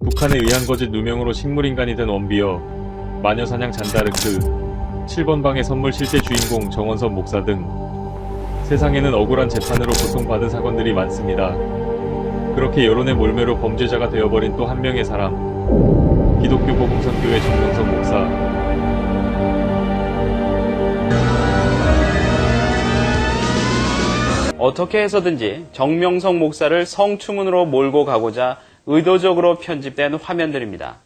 북한에 의한 거짓 누명으로 식물인간이 된 원비어, 마녀사냥 잔다르크, 7번 방의 선물 실제 주인공 정원섭 목사 등 세상에는 억울한 재판으로 고통받은 사건들이 많습니다. 그렇게 여론의 몰매로 범죄자가 되어버린 또 한 명의 사람, 기독교 복음선교회 정명섭 목사. 어떻게 해서든지 정명석 목사를 성추문으로 몰고 가고자 의도적으로 편집된 화면들입니다.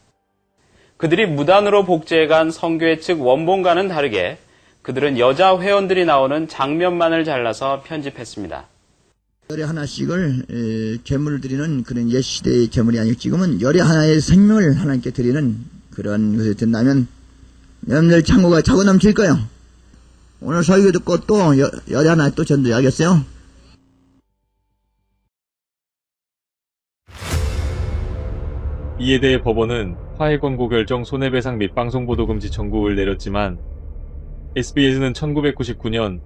그들이 무단으로 복제해간 성교회 측 원본과는 다르게 그들은 여자 회원들이 나오는 장면만을 잘라서 편집했습니다. 열에 하나씩을 제물을 드리는 그런 옛시대의 제물이 아니고 지금은 열에 하나의 생명을 하나님께 드리는 그런 것이 된다면 여러분들 창고가 차고 넘칠 거예요. 오늘 설교 듣고 또 열에 하나 또 전도해야겠어요. 이에 대해 법원은 화해 권고 결정, 손해배상 및 방송보도 금지 청구를 내렸지만 SBS는 1999년,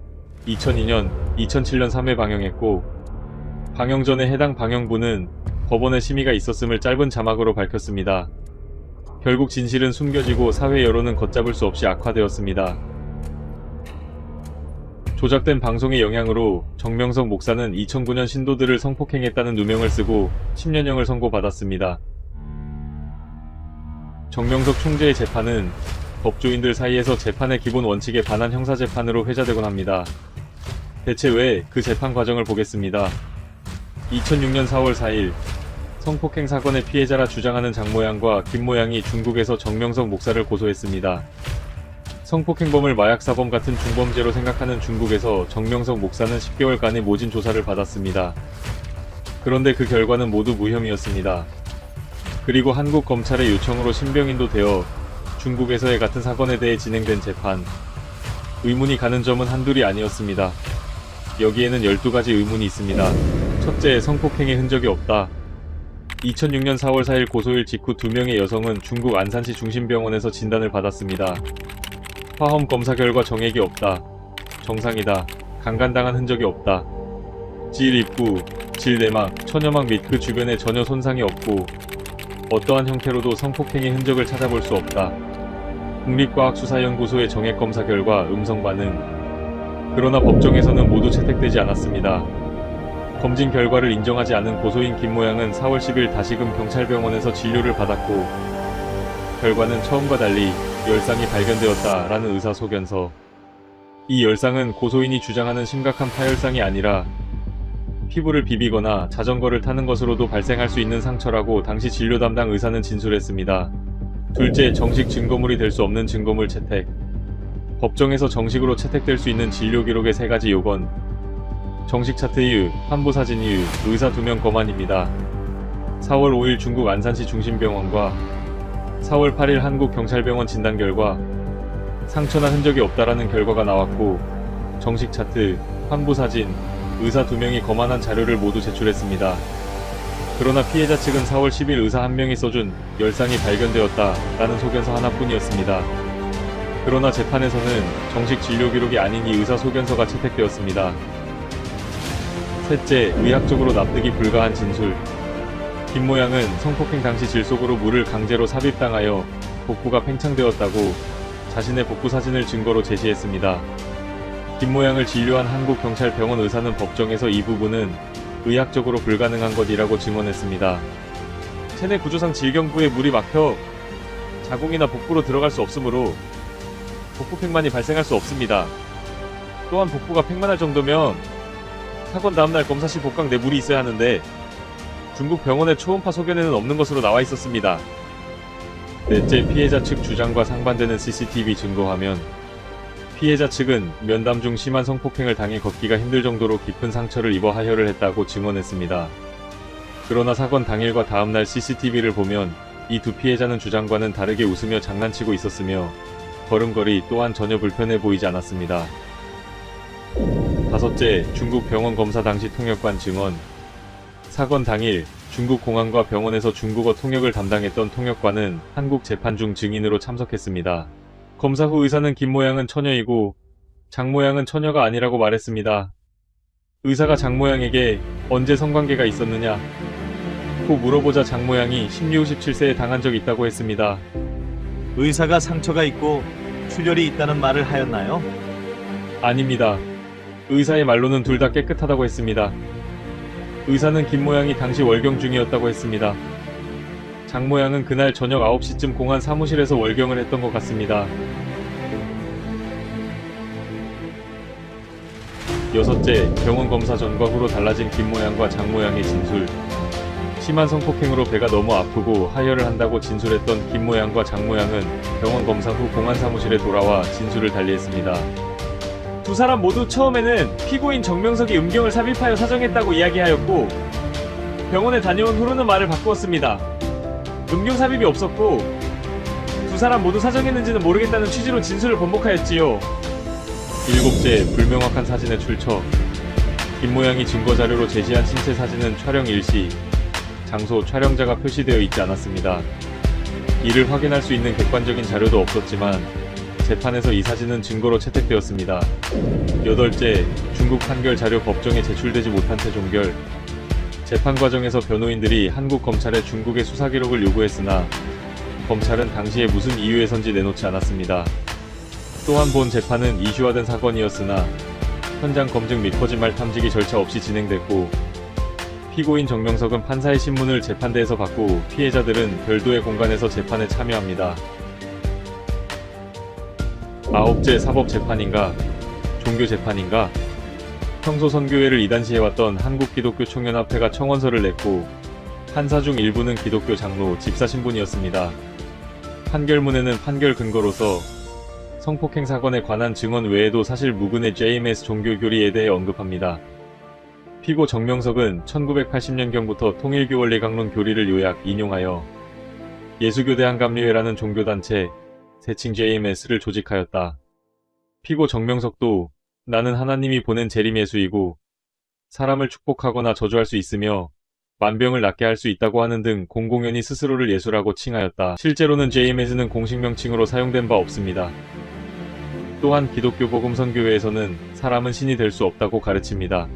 2002년, 2007년 3회 방영했고 방영 전에 해당 방영부는 법원의 심의가 있었음을 짧은 자막으로 밝혔습니다. 결국 진실은 숨겨지고 사회 여론은 걷잡을 수 없이 악화되었습니다. 조작된 방송의 영향으로 정명석 목사는 2009년 신도들을 성폭행했다는 누명을 쓰고 10년형을 선고받았습니다. 정명석 총재의 재판은 법조인들 사이에서 재판의 기본 원칙에 반한 형사재판으로 회자되곤 합니다. 대체 왜 그 재판 과정을 보겠습니다. 2006년 4월 4일 성폭행 사건의 피해자라 주장하는 장모양과 김모양이 중국에서 정명석 목사를 고소했습니다. 성폭행범을 마약사범 같은 중범죄로 생각하는 중국에서 정명석 목사는 10개월간의 모진 조사를 받았습니다. 그런데 그 결과는 모두 무혐의였습니다. 그리고 한국 검찰의 요청으로 신병인도 되어 중국에서의 같은 사건에 대해 진행된 재판. 의문이 가는 점은 한둘이 아니었습니다. 여기에는 12가지 의문이 있습니다. 첫째, 성폭행의 흔적이 없다. 2006년 4월 4일 고소일 직후 2명의 여성은 중국 안산시 중심병원에서 진단을 받았습니다. 화엄 검사 결과 정액이 없다. 정상이다. 강간당한 흔적이 없다. 질 입구, 질 내막, 처녀막 및 그 주변에 전혀 손상이 없고 어떠한 형태로도 성폭행의 흔적을 찾아볼 수 없다. 국립과학수사연구소의 정액검사 결과 음성 반응. 그러나 법정에서는 모두 채택되지 않았습니다. 검진 결과를 인정하지 않은 고소인 김모양은 4월 10일 다시금 경찰병원에서 진료를 받았고 결과는 처음과 달리 열상이 발견되었다라는 의사소견서. 이 열상은 고소인이 주장하는 심각한 파열상이 아니라 피부를 비비거나 자전거를 타는 것으로도 발생할 수 있는 상처라고 당시 진료 담당 의사는 진술했습니다. 둘째, 정식 증거물이 될 수 없는 증거물 채택. 법정에서 정식으로 채택될 수 있는 진료 기록의 3가지 요건. 정식 차트 이유, 환부 사진 이유, 의사 2명 거만입니다. 4월 5일 중국 안산시 중심병원과 4월 8일 한국경찰병원 진단 결과 상처나 흔적이 없다라는 결과가 나왔고 정식 차트, 환부 사진, 의사 2명이 거만한 자료를 모두 제출했습니다. 그러나 피해자 측은 4월 10일 의사 1명이 써준 열상이 발견되었다라는 소견서 하나뿐이었습니다. 그러나 재판에서는 정식 진료 기록이 아닌 이 의사 소견서가 채택되었습니다. 셋째, 의학적으로 납득이 불가한 진술. 김모양은 성폭행 당시 질 속으로 물을 강제로 삽입당하여 복부가 팽창되었다고 자신의 복부 사진을 증거로 제시했습니다. 김모양을 진료한 한국경찰병원 의사는 법정에서 이 부분은 의학적으로 불가능한 것이라고 증언했습니다. 체내 구조상 질경부에 물이 막혀 자궁이나 복부로 들어갈 수 없으므로 복부 팽만이 발생할 수 없습니다. 또한 복부가 팽만할 정도면 사건 다음날 검사 시 복강 내 물이 있어야 하는데 중국 병원의 초음파 소견에는 없는 것으로 나와 있었습니다. 넷째, 피해자 측 주장과 상반되는 CCTV 증거 화면. 피해자 측은 면담 중 심한 성폭행을 당해 걷기가 힘들 정도로 깊은 상처를 입어 하혈을 했다고 증언했습니다. 그러나 사건 당일과 다음날 CCTV를 보면 이 두 피해자는 주장과는 다르게 웃으며 장난치고 있었으며 걸음걸이 또한 전혀 불편해 보이지 않았습니다. 다섯째, 중국 병원 검사 당시 통역관 증언. 사건 당일 중국 공항과 병원에서 중국어 통역을 담당했던 통역관은 한국 재판 중 증인으로 참석했습니다. 검사 후 의사는 김모양은 처녀이고 장모양은 처녀가 아니라고 말했습니다. 의사가 장모양에게 언제 성관계가 있었느냐, 고 물어보자 장 모양이 16, 17세에 당한 적 있다고 했습니다. 의사가 상처가 있고 출혈이 있다는 말을 하였나요? 아닙니다. 의사의 말로는 둘 다 깨끗하다고 했습니다. 의사는 김 모양이 당시 월경 중이었다고 했습니다. 장 모양은 그날 저녁 9시쯤 공안 사무실에서 월경을 했던 것 같습니다. 여섯째, 병원 검사 전과 후로 달라진 김 모양과 장 모양의 진술. 심한 성폭행으로 배가 너무 아프고 하혈을 한다고 진술했던 김 모양과 장 모양은 병원 검사 후 공안 사무실에 돌아와 진술을 달리했습니다. 두 사람 모두 처음에는 피고인 정명석이 음경을 삽입하여 사정했다고 이야기하였고 병원에 다녀온 후로는 말을 바꾸었습니다. 음경 삽입이 없었고 두 사람 모두 사정했는지는 모르겠다는 취지로 진술을 번복하였지요. 일곱째, 불명확한 사진의 출처. 김 모양이 증거자료로 제시한 신체 사진은 촬영 일시, 장소, 촬영자가 표시되어 있지 않았습니다. 이를 확인할 수 있는 객관적인 자료도 없었지만 재판에서 이 사진은 증거로 채택되었습니다. 여덟째, 중국 판결 자료 법정에 제출되지 못한 채 종결. 재판 과정에서 변호인들이 한국 검찰에 중국의 수사 기록을 요구했으나 검찰은 당시에 무슨 이유에선지 내놓지 않았습니다. 또한 본 재판은 이슈화된 사건이었으나 현장 검증 및 거짓말 탐지기 절차 없이 진행됐고 피고인 정명석은 판사의 신문을 재판대에서 받고 피해자들은 별도의 공간에서 재판에 참여합니다. 아홉째, 사법재판인가? 종교재판인가? 평소 선교회를 이단시해왔던 한국기독교총연합회가 청원서를 냈고 판사 중 일부는 기독교 장로, 집사 신분이었습니다. 판결문에는 판결 근거로서 성폭행 사건에 관한 증언 외에도 사실 무근의 JMS 종교교리에 대해 언급합니다. 피고 정명석은 1980년경부터 통일교원리강론 교리를 요약, 인용하여 예수교대한감리회라는 종교단체, 세칭 JMS를 조직하였다. 피고 정명석도 나는 하나님이 보낸 재림예수이고 사람을 축복하거나 저주할 수 있으며 만병을 낫게 할 수 있다고 하는 등 공공연히 스스로를 예수라고 칭하였다. 실제로는 JMS는 공식 명칭으로 사용된 바 없습니다. 또한 기독교 복음선교회에서는 사람은 신이 될 수 없다고 가르칩니다.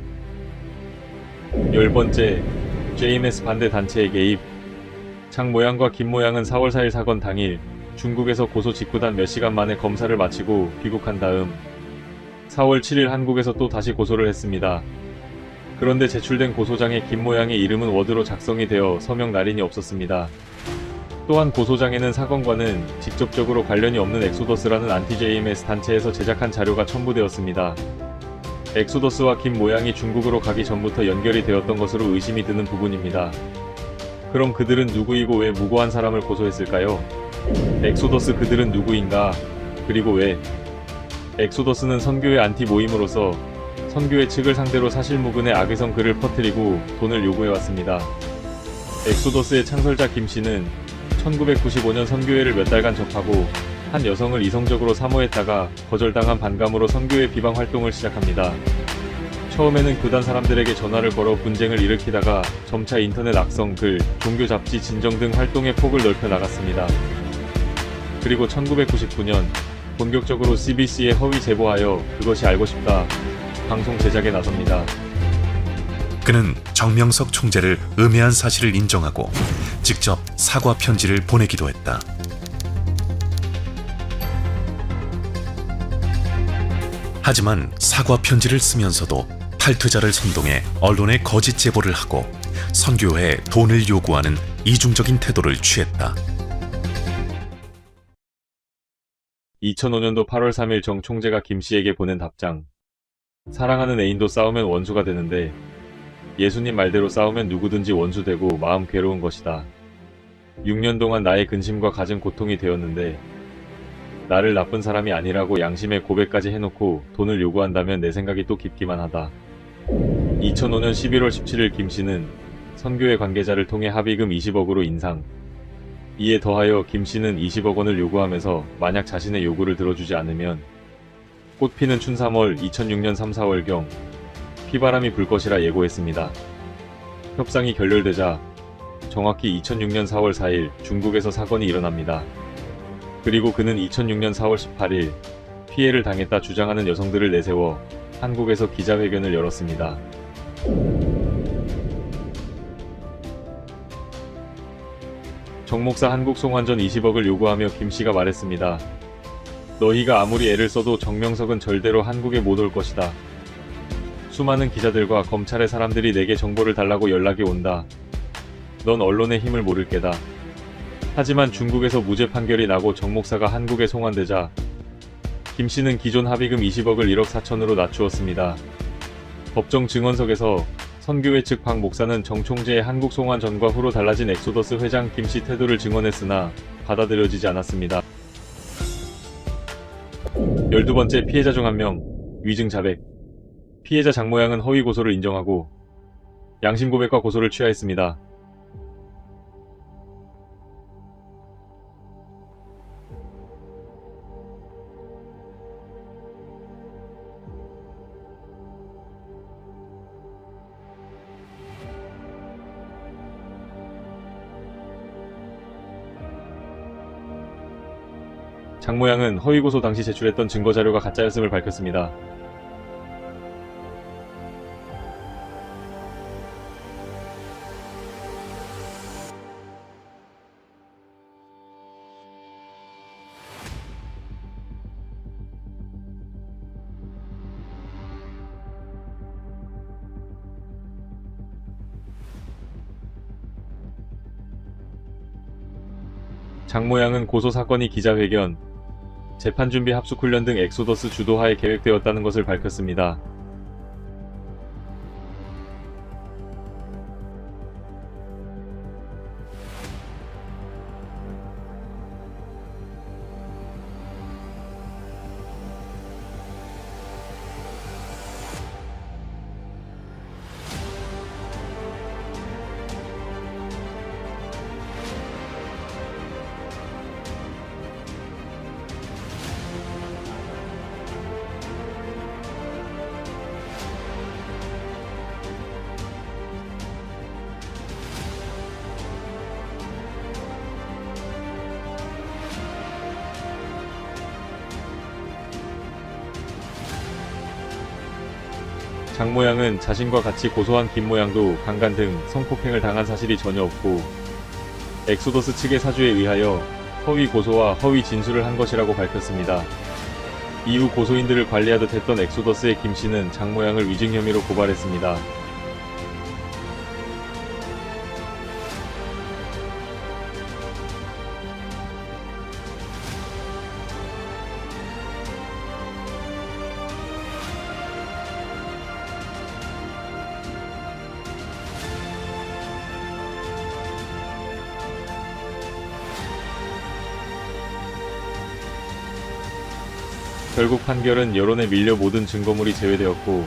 10번째, JMS 반대 단체의 개입. 장 모양과 김 모양은 4월 4일 사건 당일 중국에서 고소 직후단 몇 시간 만에 검사를 마치고 귀국한 다음 4월 7일 한국에서 또 다시 고소를 했습니다. 그런데 제출된 고소장에 김 모양의 이름은 워드로 작성이 되어 서명 날인이 없었습니다. 또한 고소장에는 사건과는 직접적으로 관련이 없는 엑소더스라는 안티-JMS 단체에서 제작한 자료가 첨부되었습니다. 엑소더스와 김 모양이 중국으로 가기 전부터 연결이 되었던 것으로 의심이 드는 부분입니다. 그럼 그들은 누구이고 왜 무고한 사람을 고소했을까요? 엑소더스 그들은 누구인가? 그리고 왜? 엑소더스는 선교회 안티 모임으로서 선교회 측을 상대로 사실무근의 악의성 글을 퍼뜨리고 돈을 요구해왔습니다. 엑소더스의 창설자 김 씨는 1995년 선교회를 몇 달간 접하고 한 여성을 이성적으로 사모했다가 거절당한 반감으로 선교회 비방 활동을 시작합니다. 처음에는 교단 사람들에게 전화를 걸어 분쟁을 일으키다가 점차 인터넷 악성 글, 종교 잡지 진정 등 활동의 폭을 넓혀 나갔습니다. 그리고 1999년 본격적으로 CBC에 허위 제보하여 그것이 알고 싶다 방송 제작에 나섭니다. 그는 정명석 총재를 음해한 사실을 인정하고 직접 사과 편지를 보내기도 했다. 하지만 사과 편지를 쓰면서도 탈퇴자를 선동해 언론에 거짓 제보를 하고 선교회에 돈을 요구하는 이중적인 태도를 취했다. 2005년도 8월 3일 정 총재가 김 씨에게 보낸 답장. 사랑하는 애인도 싸우면 원수가 되는데 예수님 말대로 싸우면 누구든지 원수되고 마음 괴로운 것이다. 6년 동안 나의 근심과 갖은 고통이 되었는데 나를 나쁜 사람이 아니라고 양심의 고백까지 해놓고 돈을 요구한다면 내 생각이 또 깊기만 하다. 2005년 11월 17일 김 씨는 선교회 관계자를 통해 합의금 20억으로 인상. 이에 더하여 김 씨는 20억 원을 요구하면서 만약 자신의 요구를 들어주지 않으면 꽃피는 춘 3월 2006년 3, 4월경 피바람이 불 것이라 예고했습니다. 협상이 결렬되자 정확히 2006년 4월 4일 중국에서 사건이 일어납니다. 그리고 그는 2006년 4월 18일 피해를 당했다 주장하는 여성들을 내세워 한국에서 기자회견을 열었습니다. 정 목사 한국 송환 전 20억을 요구하며 김 씨가 말했습니다. 너희가 아무리 애를 써도 정명석은 절대로 한국에 못 올 것이다. 수많은 기자들과 검찰의 사람들이 내게 정보를 달라고 연락이 온다. 넌 언론의 힘을 모를 게다. 하지만 중국에서 무죄 판결이 나고 정 목사가 한국에 송환되자 김 씨는 기존 합의금 20억을 1억 4천으로 낮추었습니다. 법정 증언석에서 선교회 측 박 목사는 정 총재의 한국 송환 전과 후로 달라진 엑소더스 회장 김 씨 태도를 증언했으나 받아들여지지 않았습니다. 12번째 피해자 중 한 명, 위증 자백. 피해자 장 모양은 허위 고소를 인정하고 양심 고백과 고소를 취하했습니다. 장 모양은 허위 고소 당시 제출했던 증거 자료가 가짜였음을 밝혔습니다. 장 모양은 고소 사건이 기자회견, 재판 준비 합숙 훈련 등 엑소더스 주도하에 계획되었다는 것을 밝혔습니다. 장 모양은 자신과 같이 고소한 김 모양도 강간 등 성폭행을 당한 사실이 전혀 없고 엑소더스 측의 사주에 의하여 허위 고소와 허위 진술을 한 것이라고 밝혔습니다. 이후 고소인들을 관리하듯 했던 엑소더스의 김 씨는 장 모양을 위증 혐의로 고발했습니다. 결국 판결은 여론에 밀려 모든 증거물이 제외되었고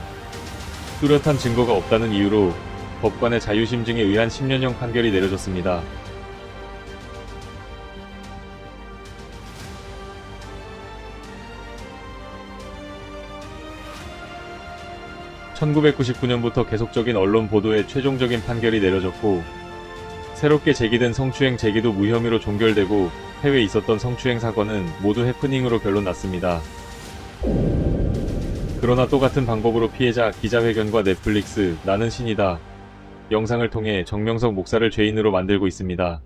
뚜렷한 증거가 없다는 이유로 법관의 자유심증에 의한 10년형 판결이 내려졌습니다. (1999년부터) 계속적인 언론 보도에 최종적인 판결이 내려졌고 새롭게 제기된 성추행 제기도 무혐의로 종결되고 해외에 있었던 성추행 사건은 모두 해프닝으로 결론났습니다. 그러나 똑같은 방법으로 피해자 기자회견과 넷플릭스 나는 신이다 영상을 통해 정명석 목사를 죄인으로 만들고 있습니다.